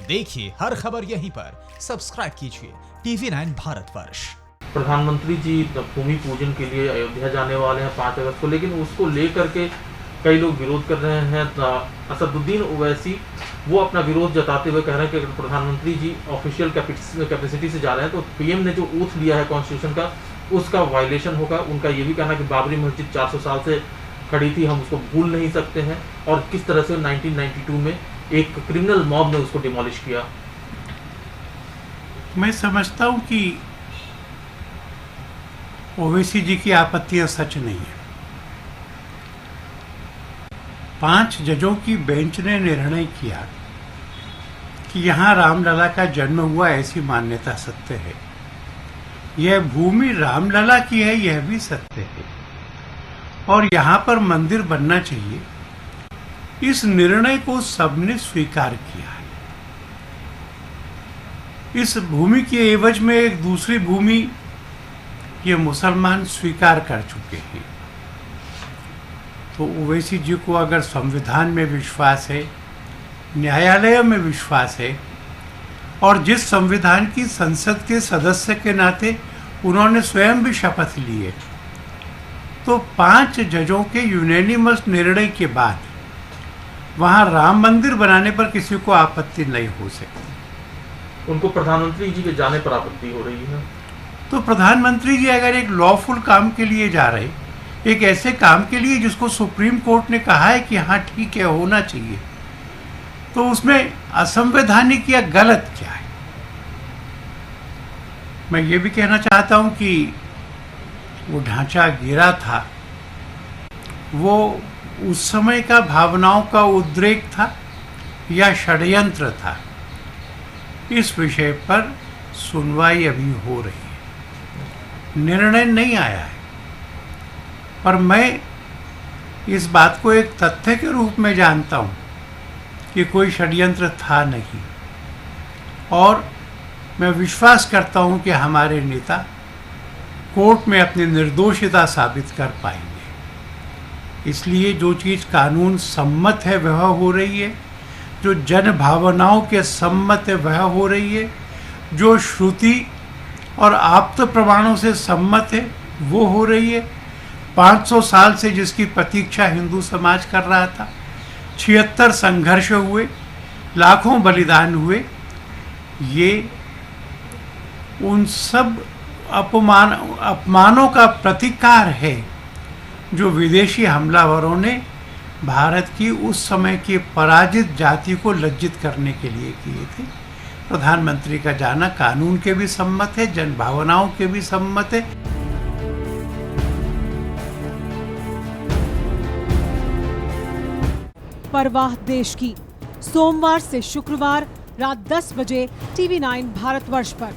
देखिए हर खबर यहीं पर। सब्सक्राइब कीजिए TV9 भारतवर्ष। प्रधानमंत्री जी भूमि पूजन के लिए अयोध्या जाने वाले हैं 5 अगस्त को, लेकिन उसको लेकर के कई लोग विरोध कर रहे हैं। असदुद्दीन ओवैसी वो अपना विरोध जताते हुए कह रहे हैं कि अगर प्रधानमंत्री जी ऑफिशियल कैपेसिटी से जा रहे हैं तो पीएम ने जो ओथ लिया है कॉन्स्टिट्यूशन का, उसका वायलेशन होगा। उनका ये भी कहना है कि बाबरी मस्जिद 400 साल से खड़ी थी, हम उसको भूल नहीं सकते हैं, और किस तरह से 1992 में एक क्रिमिनल मॉब ने उसको डिमोलिश किया। मैं समझता हूं कि ओवैसी जी की आपत्तियां सच नहीं है। 5 जजों की बेंच ने निर्णय किया कि यहां रामलला का जन्म हुआ, ऐसी मान्यता सत्य है। यह भूमि रामलला की है, यह भी सत्य है, और यहां पर मंदिर बनना चाहिए। इस निर्णय को सबने स्वीकार किया है। इस भूमि के एवज में एक दूसरी भूमि ये मुसलमान स्वीकार कर चुके हैं। तो ओवैसी जी को अगर संविधान में विश्वास है, न्यायालय में विश्वास है, और जिस संविधान की संसद के सदस्य के नाते उन्होंने स्वयं भी शपथ ली है, तो 5 जजों के यूनैनिमस निर्णय के बाद वहां राम मंदिर बनाने पर किसी को आपत्ति नहीं हो सकती। उनको प्रधानमंत्री जी के जाने पर आपत्ति हो रही है। तो प्रधानमंत्री जी अगर एक लॉफुल काम के लिए जा रहे, एक ऐसे काम के लिए जिसको सुप्रीम कोर्ट ने कहा है कि हाँ ठीक है होना चाहिए, तो उसमें असंवैधानिक या गलत क्या है? मैं ये भी कहना चाहता हूं कि वो ढांचा गिरा था, वो उस समय का भावनाओं का उद्रेक था या षड्यंत्र था, इस विषय पर सुनवाई अभी हो रही है। निर्णय नहीं आया है, पर मैं इस बात को एक तथ्य के रूप में जानता हूं कि कोई षड्यंत्र था नहीं, और मैं विश्वास करता हूं कि हमारे नेता कोर्ट में अपनी निर्दोषिता साबित कर पाएंगे। इसलिए जो चीज़ कानून सम्मत है वह हो रही है, जो जन भावनाओं के सम्मत है वह हो रही है, जो श्रुति और आप्त प्रमाणों से सम्मत है वो हो रही है। 500 साल से जिसकी प्रतीक्षा हिंदू समाज कर रहा था, 76 संघर्ष हुए, लाखों बलिदान हुए, ये उन सब अपमानों का प्रतिकार है जो विदेशी हमलावरों ने भारत की उस समय की पराजित जाति को लज्जित करने के लिए किए थे। प्रधानमंत्री का जाना कानून के भी सम्मत है, जन भावनाओं के भी सम्मत है। परवाह देश की, सोमवार से शुक्रवार रात 10 बजे TV9 भारतवर्ष पर।